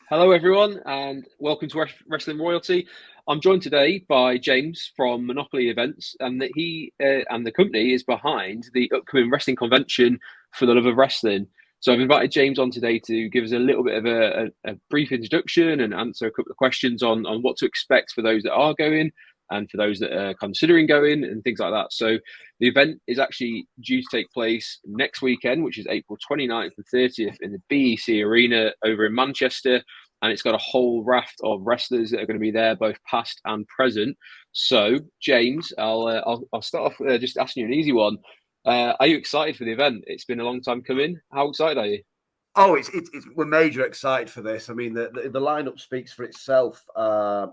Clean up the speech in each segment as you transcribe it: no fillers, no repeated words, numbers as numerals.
Hello, everyone, and welcome to Wrestling Royalty. I'm joined today by James from Monopoly Events, and that he and the company is behind the upcoming wrestling convention for the love of wrestling. So I've invited James on today to give us a little bit of a brief introduction and answer a couple of questions on what to expect for those that are going and for those that are considering going and things like that. So the event is actually due to take place next weekend, which is April 29th and 30th in the BEC Arena over in Manchester. And it's got a whole raft of wrestlers that are going to be there, both past and present. So, James, I'll start off just asking you an easy one. Are you excited for the event? It's been a long time coming. How excited are you? Oh, we're major excited for this. I mean, the lineup speaks for itself.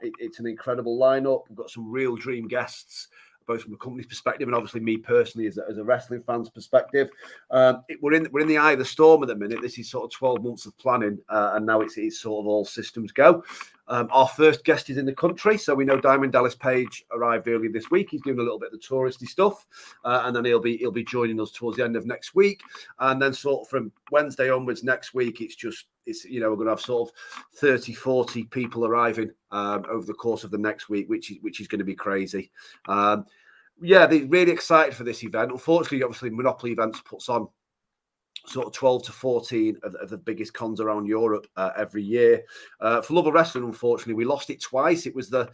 It's an incredible lineup. We've got some real dream guests, both from the company's perspective and obviously me personally as a wrestling fan's perspective. We're in the eye of the storm at the minute. This is sort of 12 months of planning, and now it's sort of all systems go. Our first guest is in the country, so we know Diamond Dallas Page arrived earlier this week. He's doing a little bit of the touristy stuff, and then he'll be joining us towards the end of next week. And then sort of from Wednesday onwards next week, we're going to have sort of 30, 40 people arriving over the course of the next week, which is going to be crazy. They're really excited for this event. Unfortunately, obviously, Monopoly Events puts on sort of 12 to 14 of the biggest cons around Europe every year. For Love of Wrestling, unfortunately, we lost it twice. It was the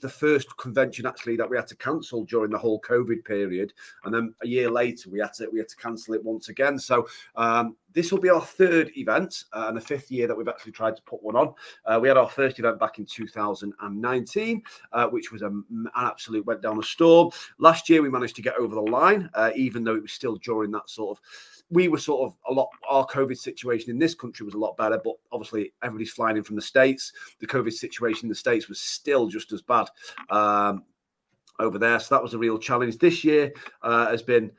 first convention actually that we had to cancel during the whole COVID period, and then a year later we had to cancel it once again. So this will be our third event and the fifth year that we've actually tried to put one on. We had our first event back in 2019, which was an absolute went down a storm. Last year we managed to get over the line, even though it was still during that sort of. We were sort of our COVID situation in this country was a lot better, but obviously everybody's flying in from the States. The COVID situation in the States was still just as bad over there. So that was a real challenge. This year has been,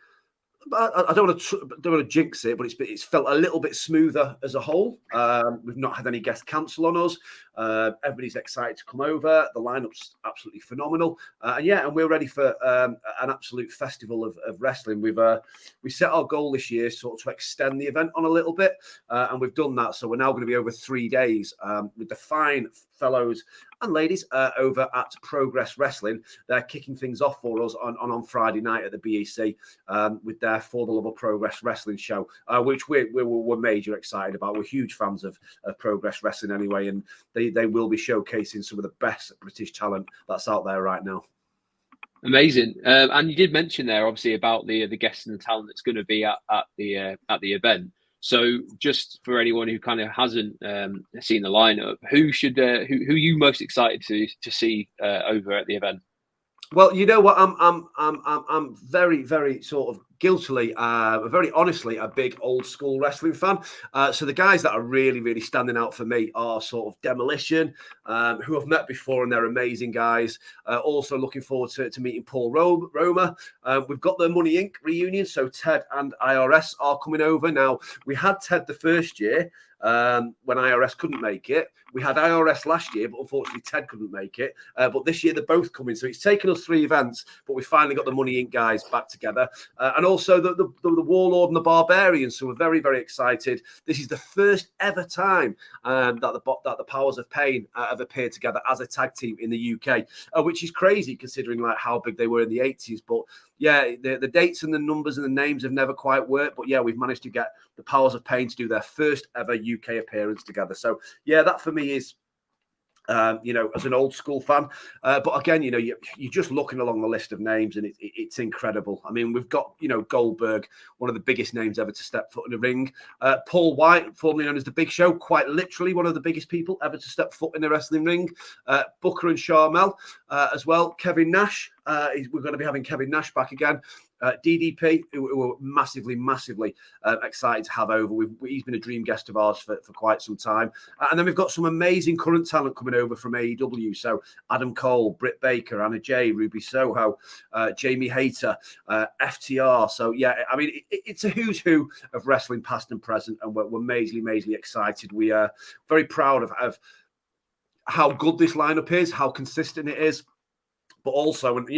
I don't want to jinx it, but it's felt a little bit smoother as a whole. We've not had any guests cancel on us. Everybody's excited to come over. The lineup's absolutely phenomenal, and we're ready for an absolute festival of wrestling. We set our goal this year sort of to extend the event on a little bit, and we've done that. So we're now going to be over 3 days with the fine fellows and ladies over at Progress Wrestling. They're kicking things off for us on Friday night at the BEC with their For the Love of Progress Wrestling show, which we're major excited about. We're huge fans of Progress Wrestling anyway, and they will be showcasing some of the best British talent that's out there right now. Amazing. And you did mention there, obviously, about the guests and the talent that's going to be at the event. So, just for anyone who kind of hasn't seen the lineup, who are you most excited to see over at the event? Well, you know what, I'm very, very sort of guiltily, very honestly, a big old school wrestling fan. So the guys that are really, really standing out for me are sort of Demolition, who I've met before, and they're amazing guys. Also looking forward to meeting Paul Roma. We've got the Money Inc. reunion, so Ted and IRS are coming over. Now, we had Ted the first year, when IRS couldn't make it. We had IRS last year, but unfortunately Ted couldn't make it. But this year they're both coming. So it's taken us 3 events, but we finally got the Money Inc. guys back together. And also the Warlord and the Barbarian. So we're very, very excited. This is the first ever time that the Powers of Pain have appeared together as a tag team in the UK, which is crazy considering like how big they were in the 80s. But yeah, the dates and the numbers and the names have never quite worked. But yeah, we've managed to get the Powers of Pain to do their first ever UK appearance together. So yeah, that for me is, as an old school fan. But again, you're just looking along the list of names and it's incredible. I mean, we've got, Goldberg, one of the biggest names ever to step foot in the ring. Paul White, formerly known as The Big Show, quite literally one of the biggest people ever to step foot in the wrestling ring. Booker and Sharmell as well. Kevin Nash, we're going to be having Kevin Nash back again. DDP, who we're massively excited to have over. He's been a dream guest of ours for quite some time. And then we've got some amazing current talent coming over from AEW. So Adam Cole, Britt Baker, Anna Jay, Ruby Soho, Jamie Hayter, FTR. So yeah, I mean, it's a who's who of wrestling past and present, and we're majorly excited. We are very proud of how good this lineup is, how consistent it is. But also, and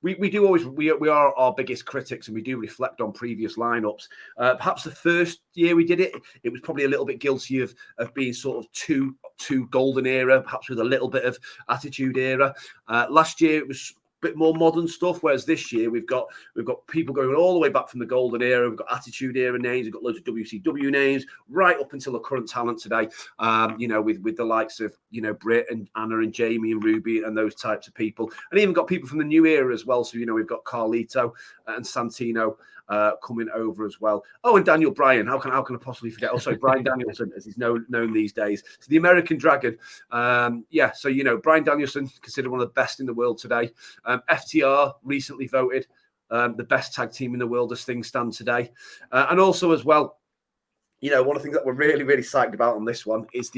we do always we are our biggest critics, and we do reflect on previous lineups. Perhaps the first year we did it, it was probably a little bit guilty of being sort of too golden era, perhaps with a little bit of attitude era. Last year it was bit more modern stuff, whereas this year we've got people going all the way back from the golden era. We've got attitude era names, we've got loads of WCW names, right up until the current talent today. With the likes of Britt and Anna and Jamie and Ruby and those types of people, and even got people from the new era as well. So we've got Carlito and Santino coming over as well. Oh, and Daniel Bryan. How can I possibly forget? Also, Bryan Danielson, as he's known these days. So the American Dragon. So Bryan Danielson, considered one of the best in the world today. FTR recently voted the best tag team in the world as things stand today. And also as well, one of the things that we're really, really psyched about on this one is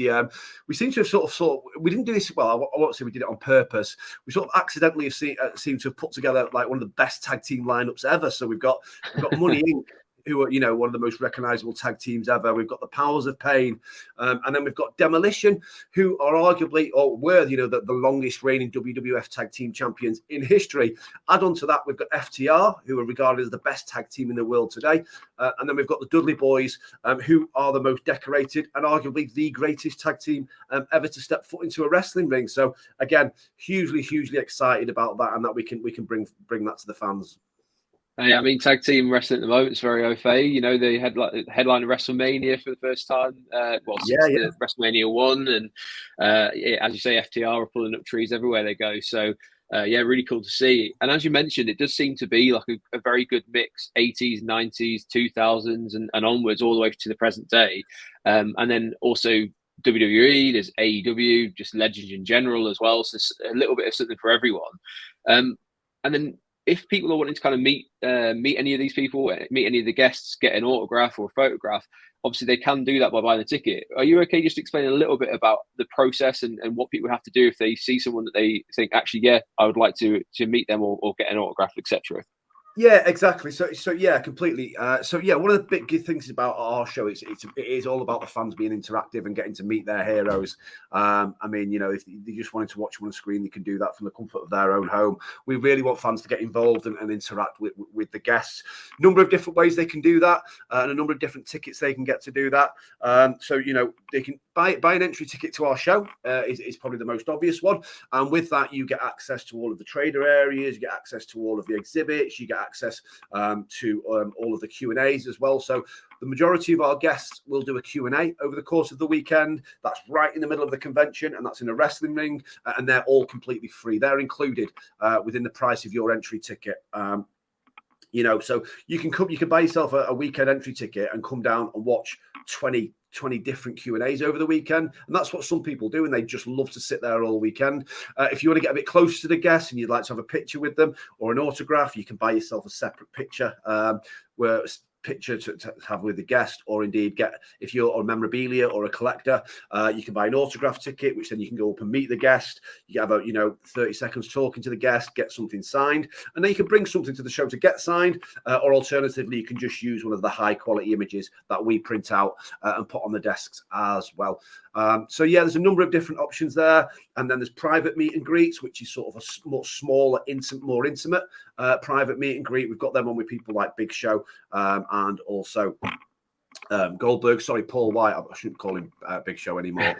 we seem to have sort of we didn't do this, well, I won't say we did it on purpose. We sort of accidentally seem to have put together like one of the best tag team lineups ever. So we've got Money Inc., who are, one of the most recognizable tag teams ever. We've got the Powers of Pain. And then we've got Demolition, who are arguably, or were, the longest reigning WWF tag team champions in history. Add on to that, we've got FTR, who are regarded as the best tag team in the world today. And then we've got the Dudley Boys, who are the most decorated and arguably the greatest tag team ever to step foot into a wrestling ring. So again, hugely, hugely excited about that, and that we can bring that to the fans. Yeah, I mean, tag team wrestling at the moment is very au fait. They had like headline of WrestleMania for the first time. Since WrestleMania 1, and as you say, FTR are pulling up trees everywhere they go. So really cool to see. And as you mentioned, it does seem to be like a very good mix: 80s, 90s, 2000s, and onwards, all the way to the present day. And then also WWE, there's AEW, just legends in general as well. So it's a little bit of something for everyone. And then, if people are wanting to kind of meet any of these people, meet any of the guests, get an autograph or a photograph, obviously they can do that by buying a ticket. Are you okay just explaining a little bit about the process and what people have to do if they see someone that they think, actually, yeah, I would like to meet them or get an autograph, etc.? Yeah, exactly. So yeah, completely. One of the big good things about our show is it is all about the fans being interactive and getting to meet their heroes. If they just wanted to watch them on a screen, they can do that from the comfort of their own home. We really want fans to get involved and interact with the guests. A number of different ways they can do that, and a number of different tickets they can get to do that. They can buy an entry ticket to our show. Is probably the most obvious one, and with that you get access to all of the trader areas, you get access to all of the exhibits, you get access to all of the Q&As as well. So the majority of our guests will do a Q&A over the course of the weekend. That's right in the middle of the convention, and that's in a wrestling ring, and they're all completely free. They're included within the price of your entry ticket. So you can buy yourself a weekend entry ticket and come down and watch 20 different Q&As over the weekend. And that's what some people do, and they just love to sit there all weekend. If you want to get a bit closer to the guests and you'd like to have a picture with them or an autograph, you can buy yourself a separate picture to have with the guest, or indeed if you're a memorabilia or a collector, you can buy an autograph ticket, which then you can go up and meet the guest. You have 30 seconds talking to the guest, get something signed, and then you can bring something to the show to get signed, or alternatively you can just use one of the high quality images that we print out and put on the desks as well. There's a number of different options there, and then there's private meet and greets, which is sort of a much smaller, more intimate private meet and greet. We've got them on with people like Big Show and also Goldberg. Sorry, Paul White. I shouldn't call him Big Show anymore.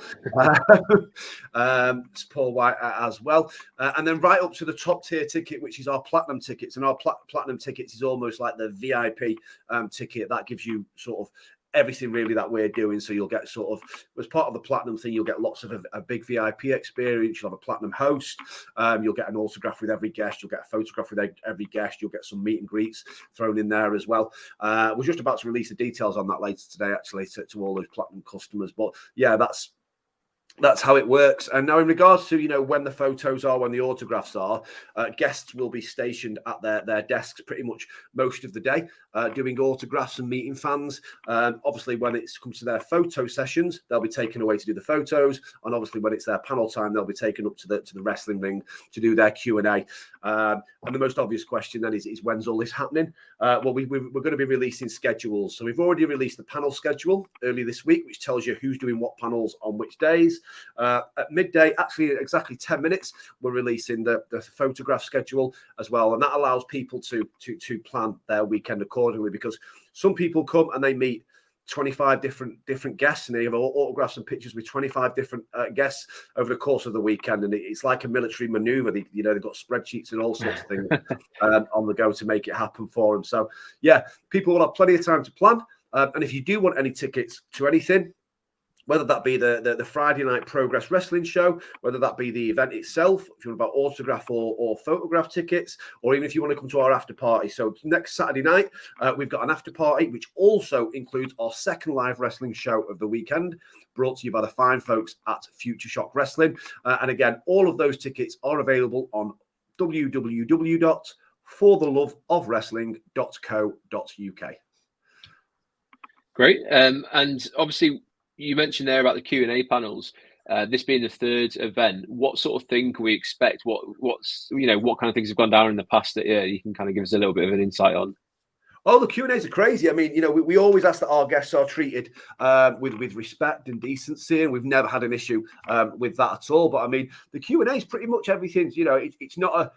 It's Paul White as well. And then right up to the top tier ticket, which is our platinum tickets. And our platinum tickets is almost like the VIP ticket. That gives you sort of everything really that we're doing. So you'll get sort of, as part of the platinum thing, you'll get lots of a big VIP experience. You'll have a platinum host. You'll get an autograph with every guest. You'll get a photograph with every guest. You'll get some meet and greets thrown in there as well. We're just about to release the details on that later today, actually, to all those platinum customers. But yeah, that's how it works. And now in regards to, when the photos are, when the autographs are, guests will be stationed at their desks pretty much most of the day, doing autographs and meeting fans. Obviously, when it comes to their photo sessions, they'll be taken away to do the photos. And obviously, when it's their panel time, they'll be taken up to the wrestling ring to do their Q&A. And the most obvious question then is when's all this happening? We're going to be releasing schedules. So we've already released the panel schedule early this week, which tells you who's doing what panels on which days. At midday, actually exactly 10 minutes, we're releasing the photograph schedule as well. And that allows people to plan their weekend accordingly, because some people come and they meet 25 different guests, and they have autographs and pictures with 25 different guests over the course of the weekend, and it's like a military maneuver. They've got spreadsheets and all sorts of things on the go to make it happen for them. So yeah, people will have plenty of time to plan, and if you do want any tickets to anything, whether that be the Friday night Progress Wrestling show, whether that be the event itself, if you want about autograph or photograph tickets, or even if you want to come to our after party. So next Saturday night, we've got an after party, which also includes our second live wrestling show of the weekend, brought to you by the fine folks at Future Shock Wrestling. And again, all of those tickets are available on www.fortheloveofwrestling.co.uk. Great. And obviously, you mentioned there about the Q&A panels. This being the third event, what sort of thing can we expect? What kind of things have gone down in the past that you can kind of give us a little bit of an insight on? Oh, the Q&As are crazy. I mean, we always ask that our guests are treated with respect and decency, and we've never had an issue with that at all. But I mean, the Q&A is pretty much everything. It's not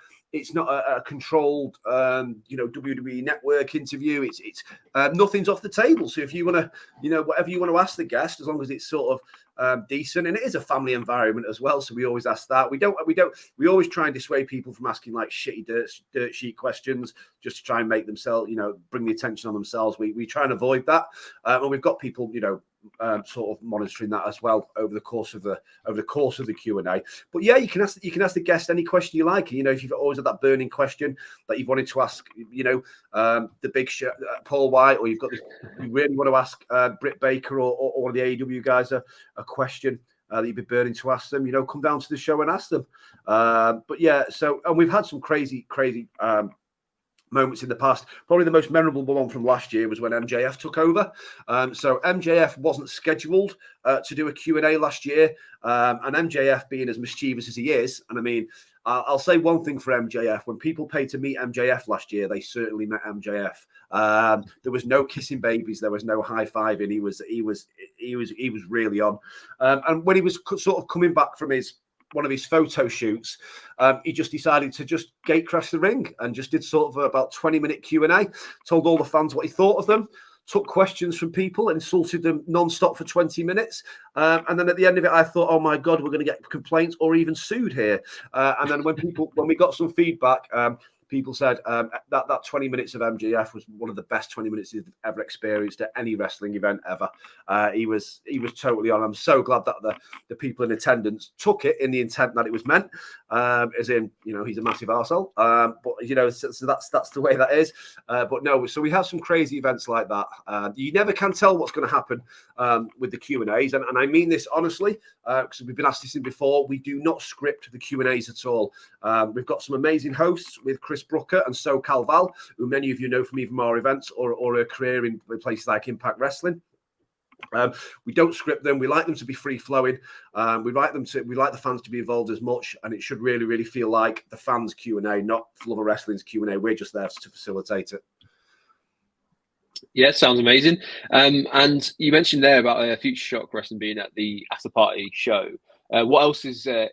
a controlled, WWE network interview. It's nothing's off the table. So if you want to, whatever you want to ask the guest, as long as it's sort of decent, and it is a family environment as well. So we always ask that. We always try and dissuade people from asking like shitty dirt sheet questions, just to try and make themselves, bring the attention on themselves. We try and avoid that, and we've got people, sort of monitoring that as well over the course of the Q&A. But yeah, you can ask the guest any question you like. If you've always had that burning question that you've wanted to ask, the big Paul White, or you really want to ask Britt Baker or one of the AEW guys a question that you'd be burning to ask them, come down to the show and ask them. But yeah, and we've had some crazy moments in the past. Probably the most memorable one from last year was when MJF took over. So MJF wasn't scheduled to do a Q&A last year, and MJF being as mischievous as he is, and I mean, I'll say one thing for MJF: when people paid to meet MJF last year, they certainly met MJF. There was no kissing babies, there was no high fiving. He was really on, and when he was sort of coming back from one of his photo shoots, he just decided to just gate crash the ring and just did sort of about 20-minute Q&A, told all the fans what he thought of them, took questions from people, insulted them non-stop for 20 minutes. And then at the end of it, I thought, oh my God, we're going to get complaints or even sued here. And then when we got some feedback, people said that 20 minutes of MJF was one of the best 20 minutes he's ever experienced at any wrestling event ever. He was totally on. I'm so glad that the people in attendance took it in the intent that it was meant, as in, he's a massive arsehole. But, so that's the way that is. But no, so we have some crazy events like that. You never can tell what's going to happen with the Q&As. And I mean this honestly, because we've been asked this before. We do not script the Q&As at all. We've got some amazing hosts with Chris Brooker and SoCal Val, who many of you know from even our events or a career in places like Impact Wrestling. We don't script them. We like them to be free flowing. We like the fans to be involved as much, and it should really, really feel like the fans' Q&A, not Love of Wrestling's Q&A. We're just there to facilitate it. Yeah, sounds amazing. And you mentioned there about Future Shock Wrestling being at the after party show. What else is going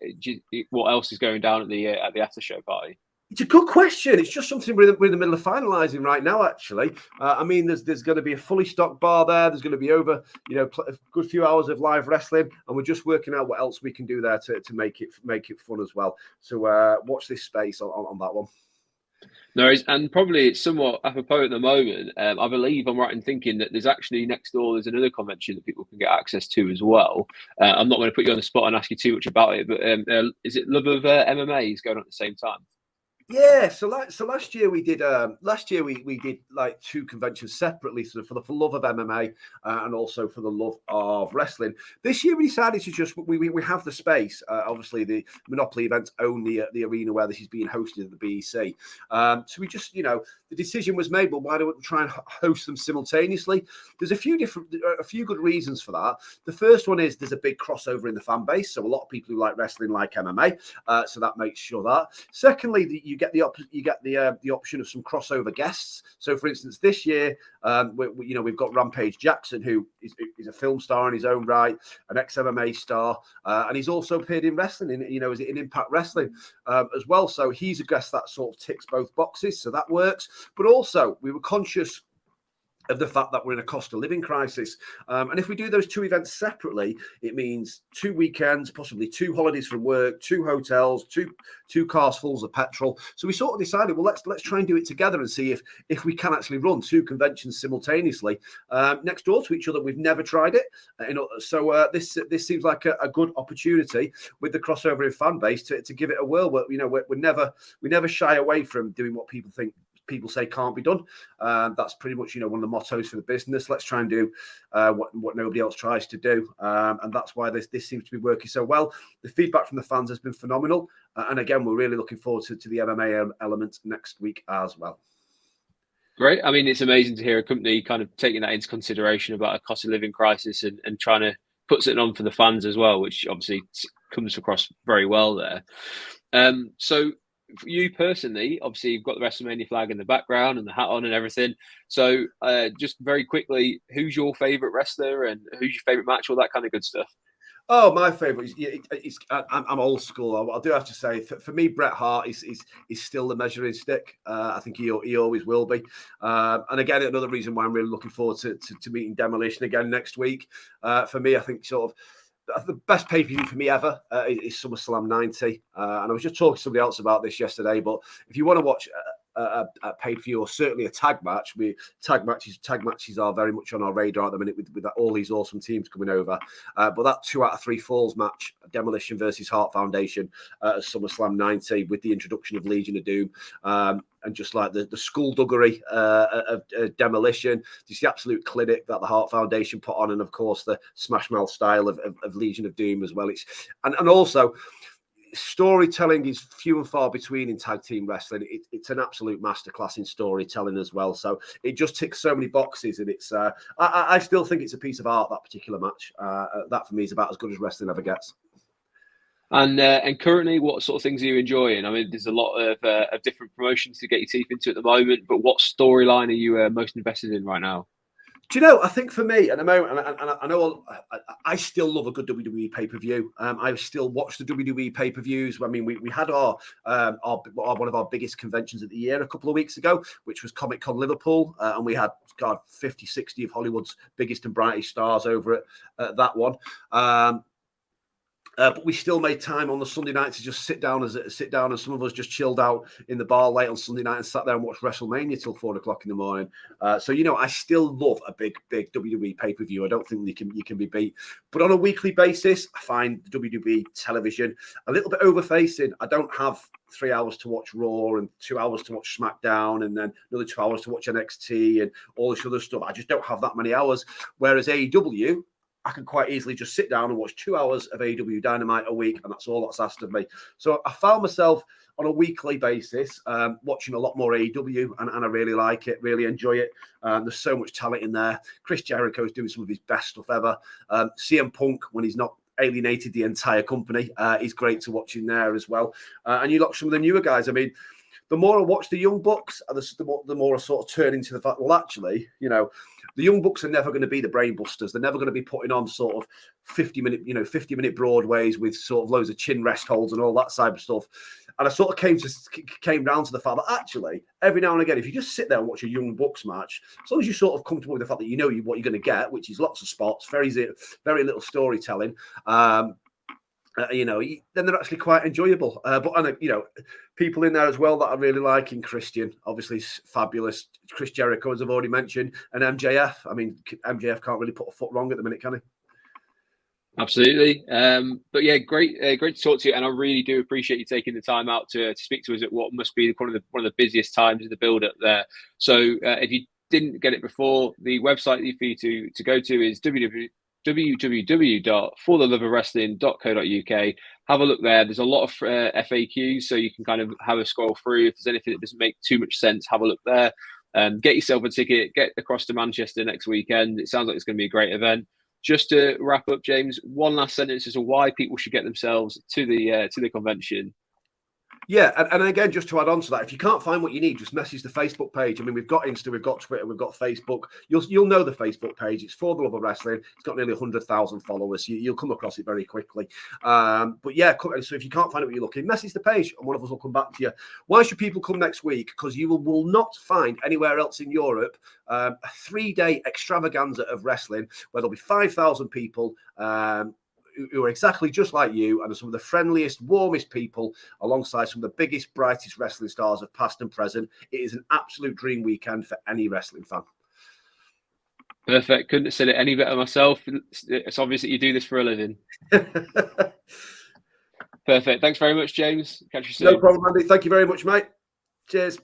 down at the after show party? It's a good question. It's just something we're in the middle of finalising right now, actually. I mean, there's going to be a fully stocked bar there. There's going to be over, a good few hours of live wrestling, and we're just working out what else we can do there to make it fun as well. So watch this space on that one. No, and probably it's somewhat apropos at the moment. I believe I'm right in thinking that there's actually next door, there's another convention that people can get access to as well. I'm not going to put you on the spot and ask you too much about it, but is it Love of MMA is going on at the same time? Yeah, so last year we did we did like two conventions separately, so for the love of MMA and also for the love of wrestling. This year we decided to just we have the space. Obviously the Monopoly events own the arena where this is being hosted at the BEC. So we just the decision was made. Well, why don't we try and host them simultaneously? There's a few good reasons for that. The first one is there's a big crossover in the fan base, so a lot of people who like wrestling like MMA. So that makes sure that. Secondly, that you get the option of some crossover guests. So, for instance, this year, we've got Rampage Jackson, who is a film star in his own right, an ex-MMA star, and he's also appeared in wrestling, is in Impact Wrestling as well. So he's a guest that sort of ticks both boxes, so that works. But also, we were conscious of the fact that we're in a cost of living crisis. And if we do those two events separately, it means 2 weekends, possibly 2 holidays from work, 2 hotels, two cars fulls of petrol. So we sort of decided, well, let's try and do it together and see if we can actually run 2 conventions simultaneously next door to each other. We've never tried it. So this seems like a good opportunity with the crossover in fan base to give it a whirl. We never shy away from doing what people say can't be done. That's pretty much one of the mottos for the business. Let's try and do what nobody else tries to do, and that's why this seems to be working so well. The feedback from the fans has been phenomenal, and again, we're really looking forward to the MMA element next week as well. Great. I mean, it's amazing to hear a company kind of taking that into consideration about a cost of living crisis and trying to put something on for the fans as well, which obviously comes across very well there. So for you personally, obviously you've got the WrestleMania flag in the background and the hat on and everything. So just very quickly, who's your favourite wrestler and who's your favourite match, all that kind of good stuff? Oh, my favourite I'm old school. I do have to say, for me, Bret Hart is still the measuring stick. I think he always will be. And again, another reason why I'm really looking forward to meeting Demolition again next week. For me, I think sort of the best pay-per-view for me ever is SummerSlam 90. And I was just talking to somebody else about this yesterday, but if you want to watch a pay-per-view or certainly a tag match, tag matches are very much on our radar at the minute with all these awesome teams coming over. But that 2 out of 3 falls match, Demolition versus Heart Foundation at SummerSlam 90, with the introduction of Legion of Doom, and just like the skullduggery of Demolition, just the absolute clinic that the Heart Foundation put on, and of course the smash mouth style of Legion of Doom as well. And also, storytelling is few and far between in tag team wrestling. It's an absolute masterclass in storytelling as well. So it just ticks so many boxes, and it's I still think it's a piece of art, that particular match. That for me is about as good as wrestling ever gets. And currently, what sort of things are you enjoying? I mean, there's a lot of different promotions to get your teeth into at the moment, but what storyline are you most invested in right now? Do you know, I think for me at the moment, and I know I still love a good WWE pay-per-view. I still watch the WWE pay-per-views. I mean, we had our one of our biggest conventions of the year a couple of weeks ago, which was Comic-Con Liverpool, and we had 50, 60 of Hollywood's biggest and brightest stars over at that one. But we still made time on the Sunday night to just sit down, and some of us just chilled out in the bar late on Sunday night and sat there and watched WrestleMania till 4 o'clock in the morning. So I still love a big WWE pay-per-view. I don't think you can be beat. But on a weekly basis, I find the WWE television a little bit overfacing. I don't have 3 hours to watch Raw and 2 hours to watch SmackDown and then another 2 hours to watch NXT and all this other stuff. I just don't have that many hours. Whereas AEW, I can quite easily just sit down and watch 2 hours of AEW Dynamite a week, and that's all that's asked of me. So I found myself on a weekly basis watching a lot more AEW, and I really like it, really enjoy it. There's so much talent in there. Chris Jericho is doing some of his best stuff ever. CM Punk, when he's not alienated the entire company, is great to watch in there as well. And you look some of the newer guys. I mean, the more I watch the Young Bucks, the more I sort of turn into the fact, well, actually, the Young Bucks are never going to be the brain busters. They're never going to be putting on sort of 50-minute Broadways with sort of loads of chin rest holds and all that side of stuff. And I sort of came down to the fact that actually, every now and again, if you just sit there and watch a Young Bucks match, as long as you're sort of comfortable with the fact that what you're going to get, which is lots of spots, very little storytelling, then they're actually quite enjoyable. But people in there as well that I really like. In Christian, obviously fabulous. Chris Jericho, as I've already mentioned, and MJF. I mean, MJF can't really put a foot wrong at the minute, can he? Absolutely. But yeah, great to talk to you, and I really do appreciate you taking the time out to speak to us at what must be one of the busiest times of the build up there. So if you didn't get it before, the website for you to go to is www.fortheloveofwrestling.co.uk. Have a look there. There's a lot of FAQs, so you can kind of have a scroll through. If there's anything that doesn't make too much sense, have a look there. Get yourself a ticket. Get across to Manchester next weekend. It sounds like it's going to be a great event. Just to wrap up, James, one last sentence as to why people should get themselves to the convention. Yeah, and again, just to add on to that, if you can't find what you need, just message the Facebook page. I mean, we've got Insta, we've got Twitter, we've got Facebook. You'll know the Facebook page. It's For the Love of Wrestling. It's got nearly 100,000 followers. You'll come across it very quickly. But yeah, so if you can't find what you're looking, message the page, and one of us will come back to you. Why should people come next week? Because you will not find anywhere else in Europe a 3-day extravaganza of wrestling where there'll be 5,000 people. Who are exactly just like you and are some of the friendliest, warmest people alongside some of the biggest, brightest wrestling stars of past and present. It is an absolute dream weekend for any wrestling fan. Perfect. Couldn't have said it any better myself. It's obvious that you do this for a living. Perfect. Thanks very much, James. Catch you soon. No problem, Andy. Thank you very much, mate. Cheers.